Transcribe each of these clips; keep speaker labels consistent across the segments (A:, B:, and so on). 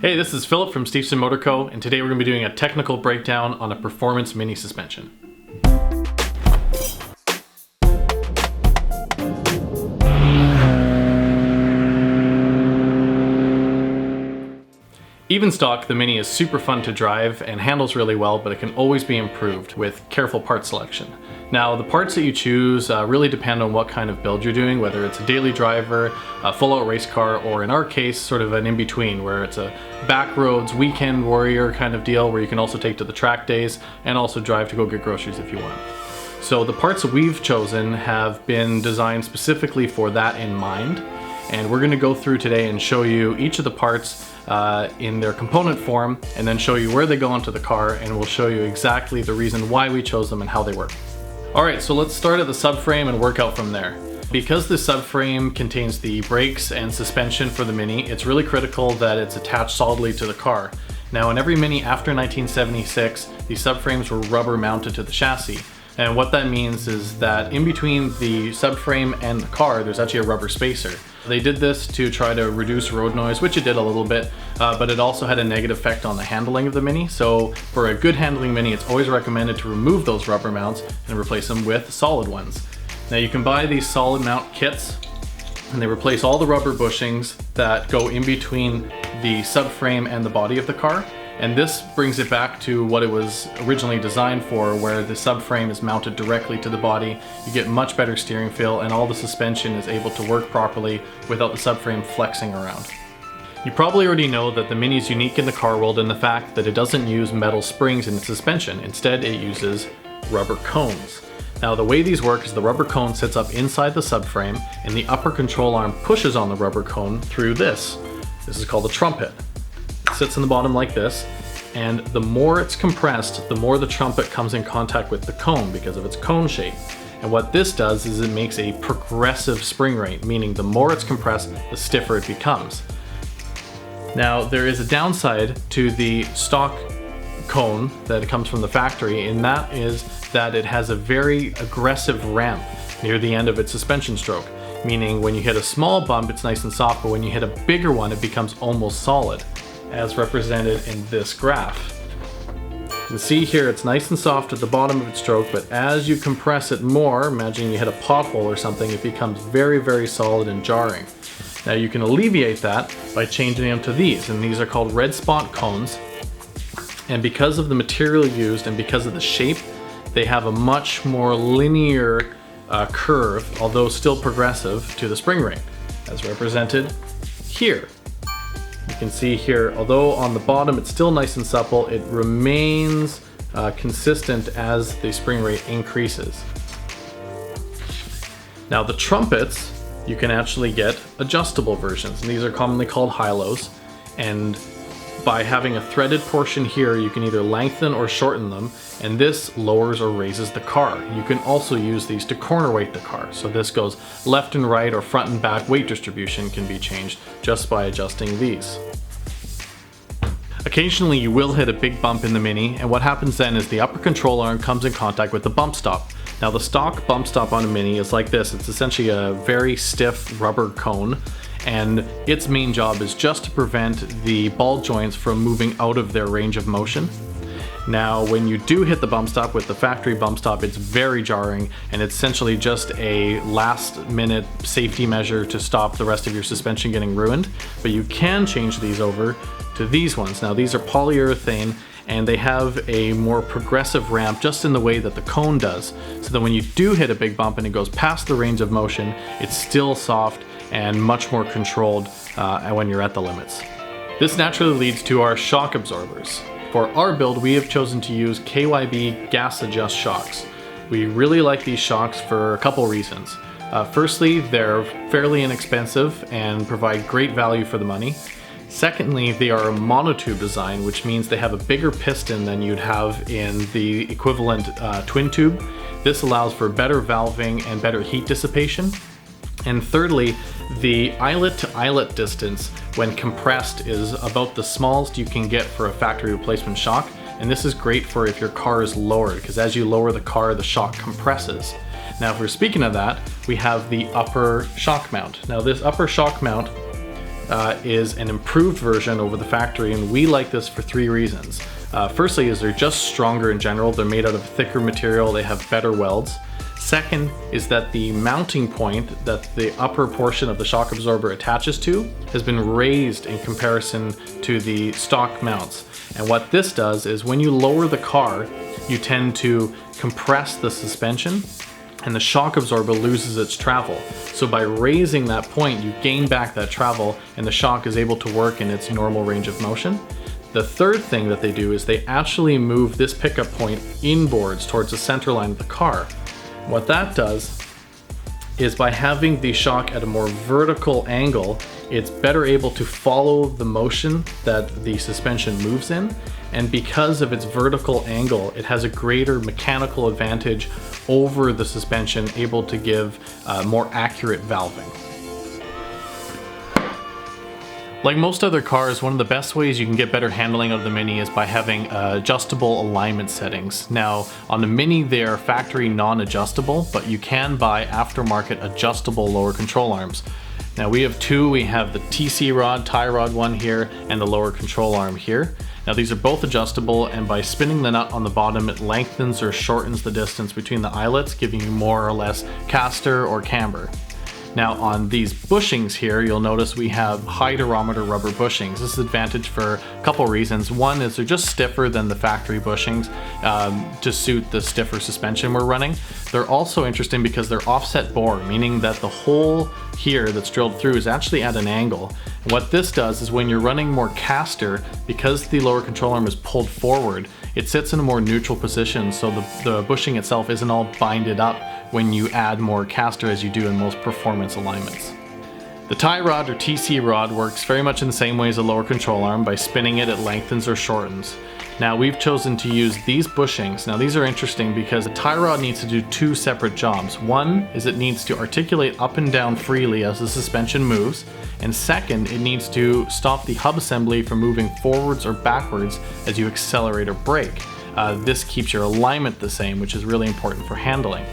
A: Hey, this is Philip from Steveson Motor Co, and today we're going to be doing a technical breakdown on a performance mini suspension. Even stock, the Mini is super fun to drive and handles really well, but it can always be improved with careful part selection. Now, the parts that you choose really depend on what kind of build you're doing, whether it's a daily driver, a full-out race car, or in our case, sort of an in-between, where it's a backroads, weekend warrior kind of deal, where you can also take to the track days and also drive to go get groceries if you want. So the parts that we've chosen have been designed specifically for that in mind, and we're going to go through today and show you each of the parts in their component form, and then show you where they go onto the car, and we'll show you exactly the reason why we chose them and how they work. Alright, so let's start at the subframe and work out from there. Because the subframe contains the brakes and suspension for the Mini, it's really critical that it's attached solidly to the car. Now, in every Mini after 1976, these subframes were rubber mounted to the chassis. And what that means is that in between the subframe and the car, there's actually a rubber spacer. They did this to try to reduce road noise, which it did a little bit, but it also had a negative effect on the handling of the Mini. So for a good handling Mini, it's always recommended to remove those rubber mounts and replace them with solid ones. Now you can buy these solid mount kits, and they replace all the rubber bushings that go in between the subframe and the body of the car. And this brings it back to what it was originally designed for, where the subframe is mounted directly to the body. You get much better steering feel, and all the suspension is able to work properly without the subframe flexing around. You probably already know that the Mini is unique in the car world in the fact that it doesn't use metal springs in its suspension. Instead, it uses rubber cones. Now, the way these work is the rubber cone sits up inside the subframe, and the upper control arm pushes on the rubber cone through this. This is called a trumpet. Sits in the bottom like this, and the more it's compressed, the more the trumpet comes in contact with the cone because of its cone shape. And what this does is it makes a progressive spring rate, meaning the more it's compressed, the stiffer it becomes. Now, there is a downside to the stock cone that comes from the factory, and that is that it has a very aggressive ramp near the end of its suspension stroke, meaning when you hit a small bump, it's nice and soft, but when you hit a bigger one, it becomes almost solid, as represented in this graph. You can see here it's nice and soft at the bottom of its stroke, but as you compress it more, imagine you hit a pothole or something, it becomes very, very solid and jarring. Now you can alleviate that by changing them to these, and these are called red spot cones. And because of the material used and because of the shape, they have a much more linear curve, although still progressive, to the spring rate, as represented here. You can see here, although on the bottom it's still nice and supple, it remains consistent as the spring rate increases. Now the trumpets, you can actually get adjustable versions, and these are commonly called high-lows, and by having a threaded portion here, you can either lengthen or shorten them, and this lowers or raises the car. You can also use these to corner weight the car. So this goes left and right, or front and back weight distribution can be changed just by adjusting these. Occasionally you will hit a big bump in the Mini, and what happens then is the upper control arm comes in contact with the bump stop. Now the stock bump stop on a Mini is like this. It's essentially a very stiff rubber cone, and its main job is just to prevent the ball joints from moving out of their range of motion. Now, when you do hit the bump stop with the factory bump stop, it's very jarring, and it's essentially just a last-minute safety measure to stop the rest of your suspension getting ruined. But you can change these over to these ones. Now, these are polyurethane, and they have a more progressive ramp just in the way that the cone does, so that when you do hit a big bump and it goes past the range of motion, it's still soft and much more controlled when you're at the limits. This naturally leads to our shock absorbers. For our build, we have chosen to use KYB gas adjust shocks. We really like these shocks for a couple reasons. Firstly, they're fairly inexpensive and provide great value for the money. Secondly, they are a monotube design, which means they have a bigger piston than you'd have in the equivalent twin tube. This allows for better valving and better heat dissipation. And thirdly, the eyelet to eyelet distance when compressed is about the smallest you can get for a factory replacement shock. And this is great for if your car is lowered, because as you lower the car, the shock compresses. Now, if we're speaking of that, we have the upper shock mount. Now, this upper shock mount is an improved version over the factory, and we like this for 3 reasons. Firstly is they're just stronger in general. They're made out of thicker material, they have better welds. Second is that the mounting point that the upper portion of the shock absorber attaches to has been raised in comparison to the stock mounts. And what this does is when you lower the car, you tend to compress the suspension and the shock absorber loses its travel. So by raising that point, you gain back that travel and the shock is able to work in its normal range of motion. The third thing that they do is they actually move this pickup point inboards towards the center line of the car. What that does is by having the shock at a more vertical angle, it's better able to follow the motion that the suspension moves in. And because of its vertical angle, it has a greater mechanical advantage over the suspension, able to give more accurate valving. Like most other cars, one of the best ways you can get better handling out of the Mini is by having adjustable alignment settings. Now, on the Mini, they are factory non-adjustable, but you can buy aftermarket adjustable lower control arms. Now we have 2, we have the TC rod, tie rod one here, and the lower control arm here. Now these are both adjustable, and by spinning the nut on the bottom, it lengthens or shortens the distance between the eyelets, giving you more or less caster or camber. Now on these bushings here, you'll notice we have high durometer rubber bushings. This is an advantage for a couple reasons. One is they're just stiffer than the factory bushings to suit the stiffer suspension we're running. They're also interesting because they're offset bore, meaning that the hole here that's drilled through is actually at an angle. And what this does is when you're running more caster, because the lower control arm is pulled forward, it sits in a more neutral position, so the bushing itself isn't all binded up when you add more caster as you do in most performance alignments. The tie rod or TC rod works very much in the same way as a lower control arm. By spinning it, it lengthens or shortens. Now we've chosen to use these bushings. Now these are interesting because the tie rod needs to do 2 separate jobs. One is it needs to articulate up and down freely as the suspension moves, and second, it needs to stop the hub assembly from moving forwards or backwards as you accelerate or brake. This keeps your alignment the same, which is really important for handling.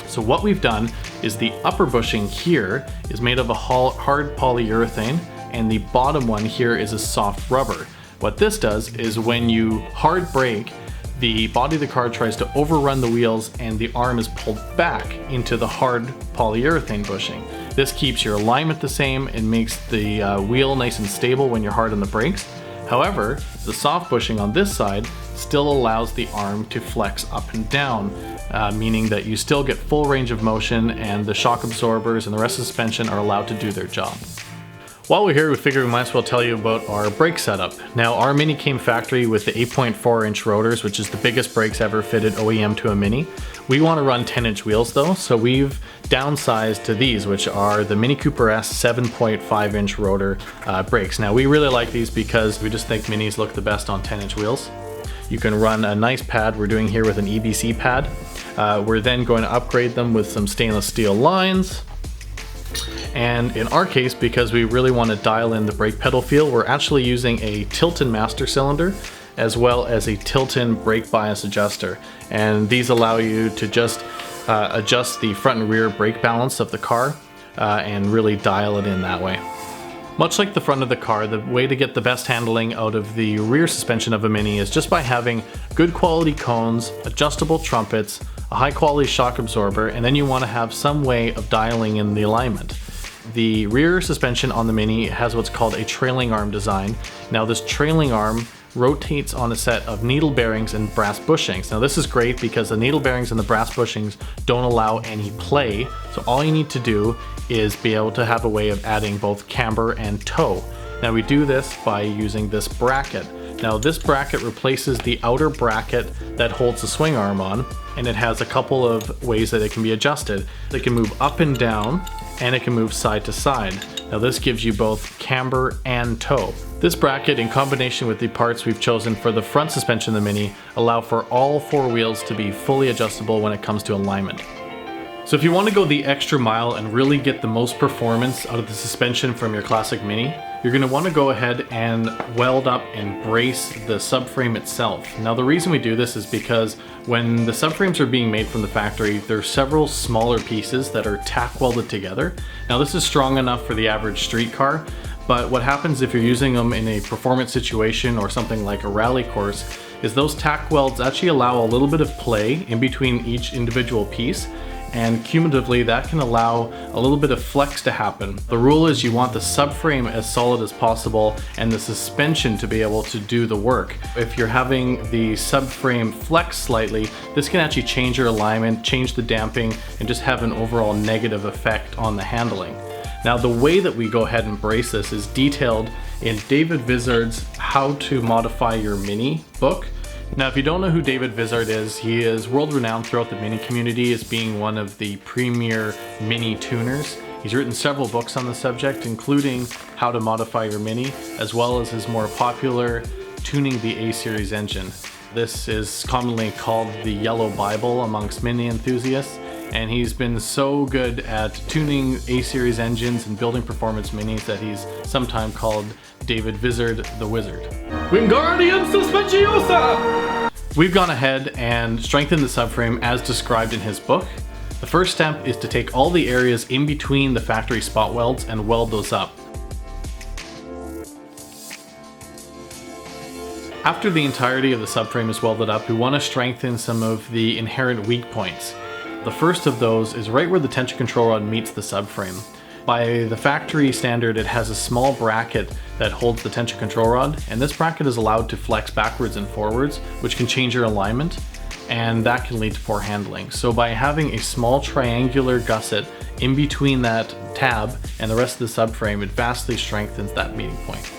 A: So what we've done is the upper bushing here is made of a hard polyurethane, and the bottom one here is a soft rubber. What this does is when you hard brake, the body of the car tries to overrun the wheels and the arm is pulled back into the hard polyurethane bushing. This keeps your alignment the same and makes the wheel nice and stable when you're hard on the brakes. However, the soft bushing on this side still allows the arm to flex up and down, meaning that you still get full range of motion and the shock absorbers and the rest of the suspension are allowed to do their job. While we're here, we figured we might as well tell you about our brake setup. Now, our Mini came factory with the 8.4-inch rotors, which is the biggest brakes ever fitted OEM to a Mini. We want to run 10-inch wheels though, so we've downsized to these, which are the Mini Cooper S 7.5-inch rotor brakes. Now, we really like these because we just think Minis look the best on 10-inch wheels. You can run a nice pad we're doing here with an EBC pad. We're then going to upgrade them with some stainless steel lines. And in our case, because we really want to dial in the brake pedal feel, we're actually using a Tilton master cylinder as well as a Tilton brake bias adjuster. And these allow you to just adjust the front and rear brake balance of the car and really dial it in that way. Much like the front of the car, the way to get the best handling out of the rear suspension of a Mini is just by having good quality cones, adjustable trumpets, a high quality shock absorber, and then you want to have some way of dialing in the alignment. The rear suspension on the Mini has what's called a trailing arm design. Now this trailing arm rotates on a set of needle bearings and brass bushings. Now this is great because the needle bearings and the brass bushings don't allow any play, so all you need to do is be able to have a way of adding both camber and toe. Now we do this by using this bracket. Now this bracket replaces the outer bracket that holds the swing arm on, and it has a couple of ways that it can be adjusted. It can move up and down, and it can move side to side. Now this gives you both camber and toe. This bracket, in combination with the parts we've chosen for the front suspension of the Mini, allow for all 4 wheels to be fully adjustable when it comes to alignment. So if you want to go the extra mile and really get the most performance out of the suspension from your classic Mini, you're going to want to go ahead and weld up and brace the subframe itself. Now the reason we do this is because when the subframes are being made from the factory, there are several smaller pieces that are tack welded together. Now this is strong enough for the average street car, But what happens if you're using them in a performance situation or something like a rally course is those tack welds actually allow a little bit of play in between each individual piece, and cumulatively that can allow a little bit of flex to happen. The rule is you want the subframe as solid as possible and the suspension to be able to do the work. If you're having the subframe flex slightly, this can actually change your alignment, change the damping, and just have an overall negative effect on the handling. Now, the way that we go ahead and brace this is detailed in David Vizard's How to Modify Your Mini book. Now, if you don't know who David Vizard is, he is world renowned throughout the Mini community as being one of the premier Mini tuners. He's written several books on the subject, including How to Modify Your Mini, as well as his more popular Tuning the A-Series Engine. This is commonly called the Yellow Bible amongst Mini enthusiasts, and he's been so good at tuning A-Series engines and building performance minis that he's sometimes called David Vizard the Wizard. Wingardium Suspiciosa! We've gone ahead and strengthened the subframe as described in his book. The first step is to take all the areas in between the factory spot welds and weld those up. After the entirety of the subframe is welded up, we want to strengthen some of the inherent weak points. The first of those is right where the tension control rod meets the subframe. By the factory standard, it has a small bracket that holds the tension control rod, and this bracket is allowed to flex backwards and forwards, which can change your alignment, and that can lead to poor handling. So by having a small triangular gusset in between that tab and the rest of the subframe, it vastly strengthens that meeting point.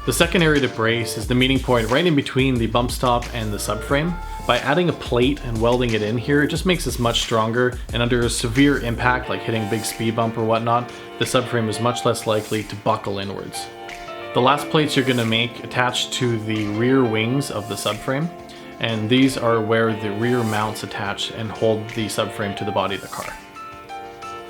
A: The second area to brace is the meeting point right in between the bump stop and the subframe. By adding a plate and welding it in here, it just makes this much stronger, and under a severe impact like hitting a big speed bump or whatnot, the subframe is much less likely to buckle inwards. The last plates you're going to make attach to the rear wings of the subframe, and these are where the rear mounts attach and hold the subframe to the body of the car.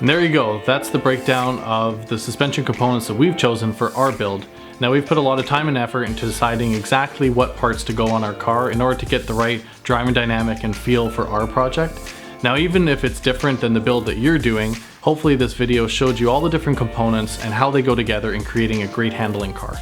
A: And there you go, that's the breakdown of the suspension components that we've chosen for our build. Now, we've put a lot of time and effort into deciding exactly what parts to go on our car in order to get the right driving dynamic and feel for our project. Now, even if it's different than the build that you're doing, hopefully this video showed you all the different components and how they go together in creating a great handling car.